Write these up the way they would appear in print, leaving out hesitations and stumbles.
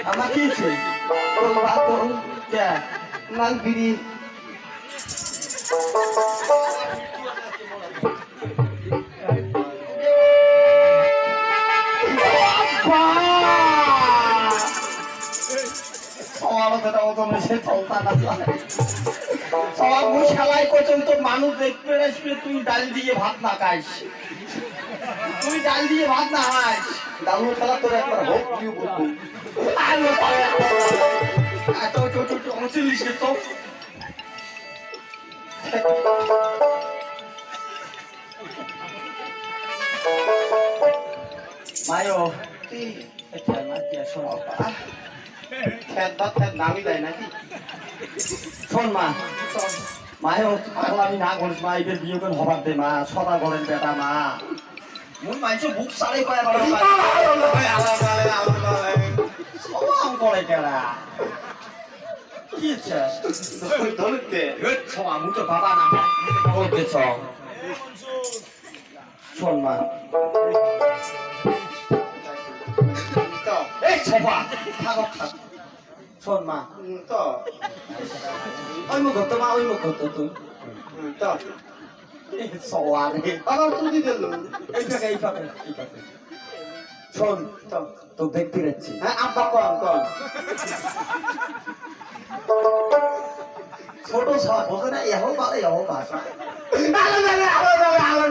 আমার কি নাল বিড়ি মানুষ দেখতে আসবে তুই ডাল দিয়ে ভাত না খাইস তুই ডাল দিয়ে ভাত না খাইস ডালু খেলা তোর একবার হোক তুই বলবো এত ছোট ছোট অংশলিস তো মায়ো তুই খেত বা খেত দামি দেয় নাকি শোন মা মায়ও আমি না করিস মা এদের বিয়ে করে হবার দে মা সদা ঘরের বেটা মা মুই মাইছো বুক সারে কয় সবাম করে কেরা কি আছে ধরতে সবা মুই তো বাবা না বলতেছ শোন মা তো এই সবা থাকো থাক শোন মা তো ওই মুখ তো মা ওই মুখ তো তুই তো সওয়ারে আবার তুই দিল এই পাবে শোন তো তো দেখতে যাচ্ছি হ্যাঁ আব্বা কোন ছোট সব বলতে না এহো বারে এহো ভাষা আলো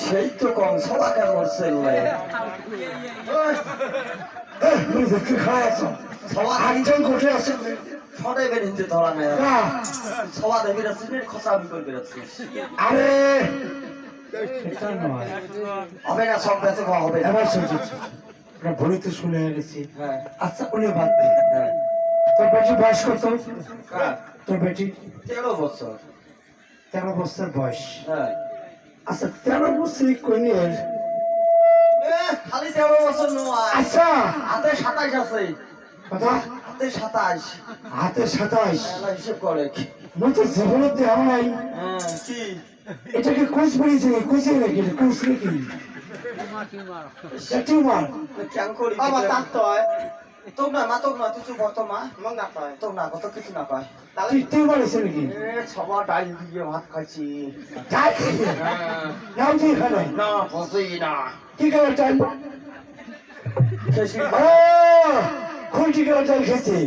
সেই তো কম সবাকে মরছে সবার আরেকজন কোঠে আছে ছড়ে বেরিয়ে ধরা নেই সবার বেরোচ্ছিস খসা আমি করে বেরোচ্ছিস আরে হবে না সব বেঁচে হবে এবার ভরি তো শুনে গেছি হ্যাঁ আচ্ছা উনি বাদ দে তোর বেটি বয়স কত তোর বেটি 13 বছর 13 বছর বয়স হ্যাঁ আচ্ছা 13 বছর কইনি খালি 13 বছর নয় আচ্ছা হাতে 27 আছে কথা হাতে 27 হাতে 27 হিসেব করে মই তো জীবনে দেওয়া নাই কি এটাকে কোচ বলেছে কোচে নাকি কোচ নাকি টিউমার কেন করি বাবা তাক তো তোক না মা তোক না তুই চুপ তো মা মন না পায় তোক না কত কিছু না পায় তাহলে টিউমার আছে নাকি সবার ডাল দিয়ে ভাত খাইছি তাই নাও তুই খাবে না বসই না কি করে টাইম খেসি ও কোন কি করে টাইম খেয়েছে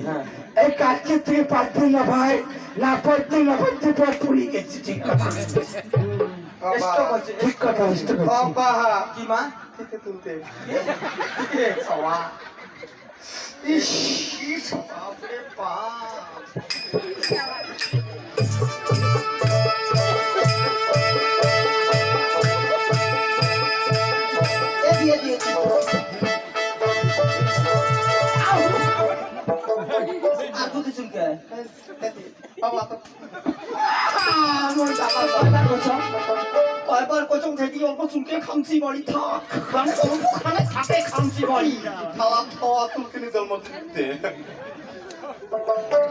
এই কাজকে থেকে পারতে না ভাই না পারতে পেট পুড়ি গেছে ঠিক কথা ঠিক কথা বাবা কি মা থেকে তুলতে সওয়া ইস বাপরে বাপ কয়বার কচম থেকে অল্প চুলকে খামচি বাড়ি থাক মানে ওখানে থাকে খামচি বাড়ি খাওয়া খাওয়া চুলকে জন্ম দিতে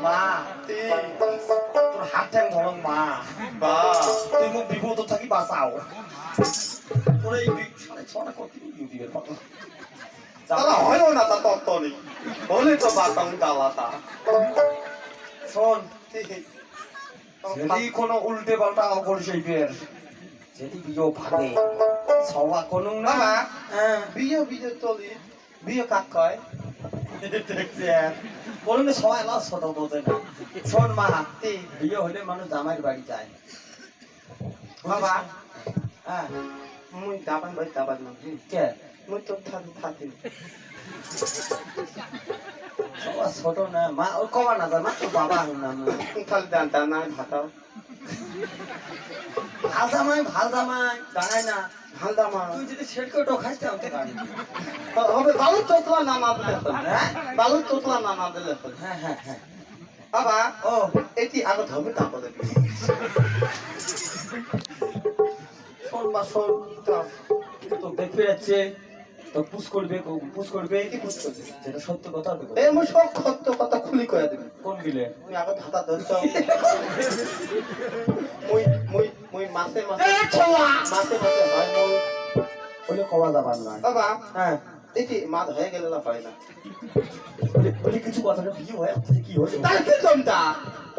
মা তোর হাত ঠ্যাং ধরং মা বা তুই মুখ বিপদ থাকি বাঁচাও তোর এই 6:30 কত দিবে কত তারা হয় না তা তত্ত্বনি বলে তো বাতাম ডালাটা শোন যদি কোনো উল্টে পাল্টা করিস এই বের যদি বিয়ে ভাগে সবা কোনো না বিয়ে তলি বিয়ে কাক কয় দেখছেন বলুন সবাই লাশ ছোট বোঝে না শোন মা হাতে বিয়ে হলে মানুষ জামাইয়ের বাড়ি যায় বাবা হ্যাঁ মুই দাবান না কে মুই তো থাকি সবার ছোট না মা ওই কমা না যায় মা তো বাবা না খালি দানা ভাতাও ভাল জামাই দাঁড়ায় না ভাল জামাই তুই যদি সেট করে খাইতে আমাকে গাড়ি হবে বালু তোতলা নানা দিলে হ্যাঁ বালু তোতলা নানা দিলে হ্যাঁ হ্যাঁ হ্যাঁ বাবা ও এটি আগত হবে তারপর দেখবি শোন মা শোন তো দেখতে যাচ্ছে তো পুশ করবে কি পুশ করবে যেটা সত্য কথা হবে এই মুই সব সত্য কথা খুলি কইয়া দিবি কোন গিলে আমি আগে ভাতা ধরছ মুই মই মাছে এই ছোৱা মাছে হয় মই ওলে কবা যাবার নয় বাবা হ্যাঁ দেখি মাছ হয়ে গেলে না হয় না ওলে কিছু কথা কি হয় কি হয়েছে তাই কি জমটা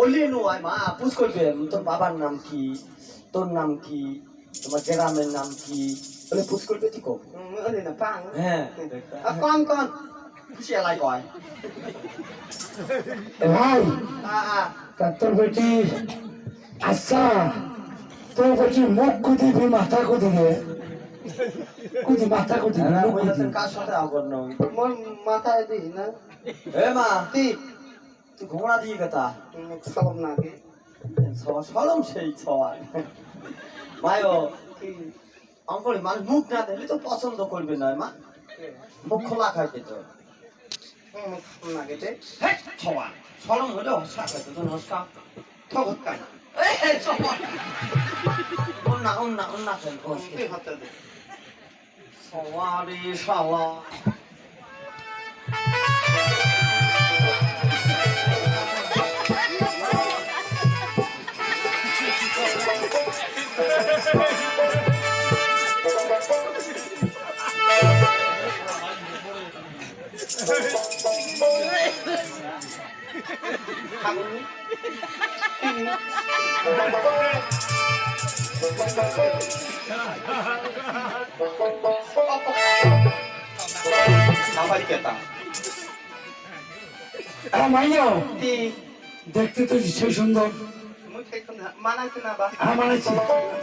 ওলে নয় মা পুষ করবে তোর বাবার নাম কি তোর নাম কি তোমার গ্রামের নাম কি ওলে পুষ করবে ঠিক আরে না পাং হ্যাঁ কোন কোন খুশি এলাই কয় এ ভাই আ তা তোর বেটি আচ্ছা তোর বেটি মুখ কুদিবি মাথা কুদিবে কুদি মাথা কুদিবি মুখ কুদি কার সাথে আগর নয় মোর মাথায় দিই না এ মা তুই তুই ঘোড়া দিয়ে কথা খাব না কি সবার সরম সেই ছয় মায়ো অঙ্কলে মানুষ মুখ না দেখলে তো পছন্দ করবে না মা মুখ খোলা খাইতে তো না গেতে ছয় সরম হলে হসকা খাইতে তো হসকা ঠক কান এই ছয় অন্য খেল তুই হাতে দে সওয়ারি শালা খাবনি খাবার কেতা মাইয়া তুই দেখতে তো সেই সুন্দর মুই খাইতাম না মানাইতে না বা মানাইছি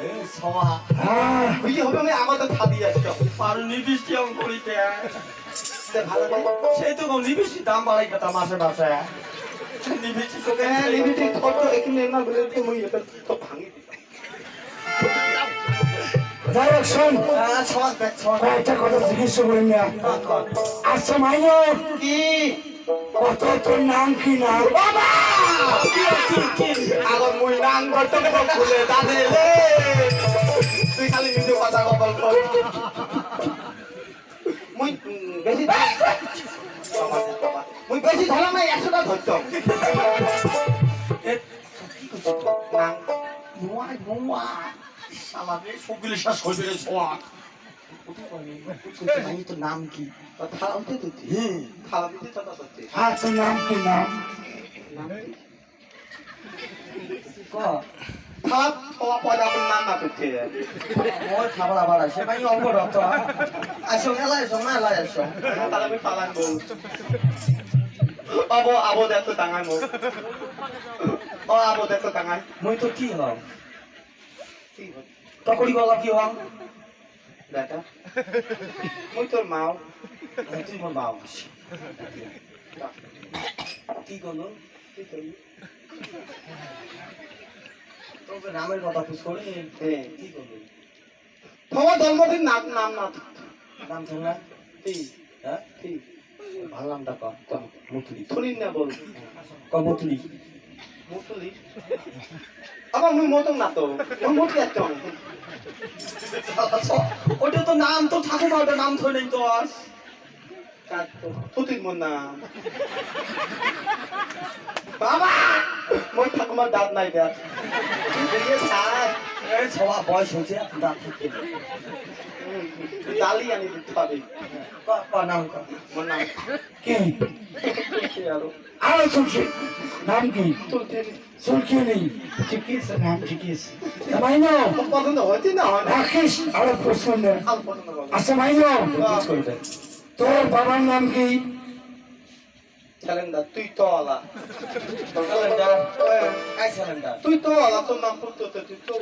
এ ছয়া হ্যাঁ বুঝি হবে আমি আমাদের খাদি আসছো আর নিবিষ্টি অঙ্ক করিতে ভালো না সেই তো কম নিবিষ্টি দাম বাড়াই কথা মাসে মাসে নিবিষ্টি চোখে লিমিটেড ফটো এখানে না বলে তো মুই এটা তো ভাঙি যাই হোক শোন ছয় দেখ ছয় কয়েকটা কথা জিজ্ঞেস করি না আচ্ছা মাইয়া কি কত তোর নাম কি নাম বাবা আগর মুই নাং করতে খুলে দাদে রে তুই খালি নিজে কথা কবল কর মুই বেশি মুই বেশি ধরলাম না 100টা ধরতাম নাং মোয়া শালাকে সবগুলো শেষ হয়ে গেলে ছোয়া তোর নাম কি থালা উঠে দিতি থালা দিতে চাটা করতে হ্যাঁ তোর নাম কি নাম থালা খাওয়া পয়দা কোন নাম না করতে মই খাবার আবার আসে ভাই অঙ্ক রক্ত আসো এলাই আসো না এলাই আসো তাহলে আমি পালান বল আবো দেখো টাঙাই মোক আবো দেখো টাঙাই মই তো কি হম কি হল তকড়ি গলা কি হম বেটা মুই তোর মাও তুই মোর বাবা কি করলো কি করবি তোকে নামের কথা খুঁজ করে হ্যাঁ কি করলো তোমার জন্মদিন নাম নাম না নাম শুনলা ঠিক হ্যাঁ ঠিক ভালো নামটা ক মুতুলি শুনি না বল ক মুতুলি মুসলি আবার মুই মতন না তো মুই মুতলি একটা ওটা তো নাম তো ঠাকুমা ওটা নাম ধরে নেই তো আর তুতির মন না বাবা মই ঠাকুমার দাঁত নাই দেখ এই সবা বয়স হয়েছে দাঁত থেকে ডালি আনি দিতে হবে ক নাম ক মোর নাম কি তুলসী আরো আরো চলছে নাম কি তুলতে চলছে নেই ঠিকই আছে নাম ঠিকই আছে মাইনো পছন্দ হচ্ছে না হয় না রাকেশ আরো প্রশ্ন নেই আর পছন্দ হবে আচ্ছা মাইনো কাজ করবে তোর বাবার নাম কি ক্যালেন্ডার তুই তো আলা ক্যালেন্ডার কাই ক্যালেন্ডার তুই তো আলা তোর নাম করতে তুই তো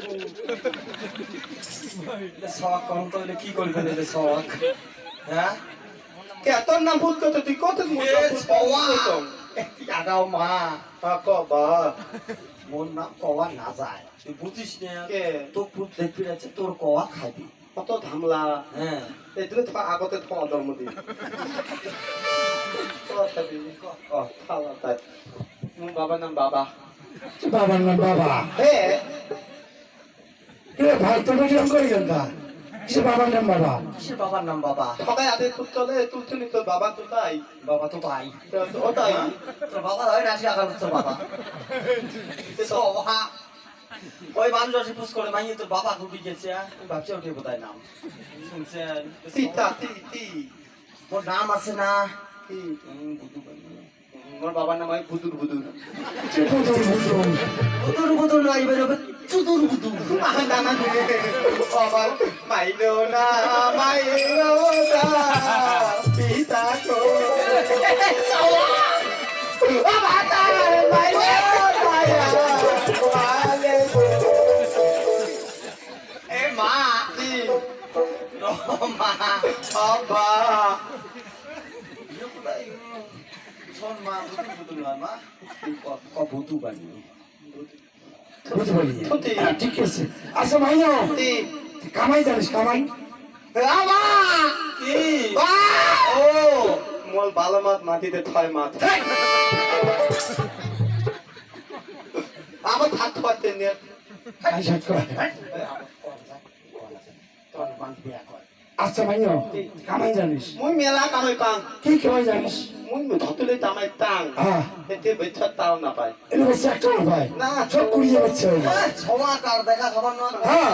সবাক কম করলে কি করবে রে সবাক হ্যাঁ কে তোর নাম ভুল করতে তুই কত দিন এ সবাক কি আগাও মা কবা মোর নাম কওয়া না যায় তুই বুঝিস না কে তোর পুত দেখবি আছে তোর কওয়া খাবি কত ঝামলা হ্যাঁ এই দিলে তো আগতে তোমার জন্মদিন খাওয়া তাই বাবার নাম বাবা বাবার নাম বাবা হে কে ভাই তোর এরকম করে কেন কিসে বাবার নাম বাবা কিসের বাবার নাম বাবা সবাই আদে তুলতে তুলছিলি তোর বাবা তো তাই বাবা তো তাই ও তাই তোর বাবা হয় রাশি আগার তোর বাবা সবা ওই মানুষ আসে পুষ করে মাইয়ে তোর বাবা ঘুটি গেছে তুই ভাবছে ওঠে বোধহয় নাম শুনছেন তিতা তি ওর নাম আছে না তি বুধু বানি মোর বাবার নাম হয় বুদুর বুদুর বুধুর বুধুর নয় বেরোবে চুদুর বুধুর না না বাবার মাইলো না পিতা কো এ মা তি মা বাবা শোন মা বুধুর বুধুর নয় মা বুধু বানি বুঝতে পারলি সত্যি? হ্যাঁ, ঠিক আছে আচ্ছা মাইনো তি কামাই জানিস কামাই বাবা কি ও মোল ভালো মাছ মাটিতে ছয় মাছ আমার থাকতে পারতেন না আই সাত কর আচ্ছা মাইনো কামাই জানিস মুই মেলা কামাই পাং কি কামাই জানিস মুই ধতুলে তামাই টাং হ্যাঁ এতে বেচ্ছা তাও না পাই এটা হচ্ছে একটা ভাই না সব কুড়িয়ে যাচ্ছে ক্ষমা কার দেখা খবর নয় হ্যাঁ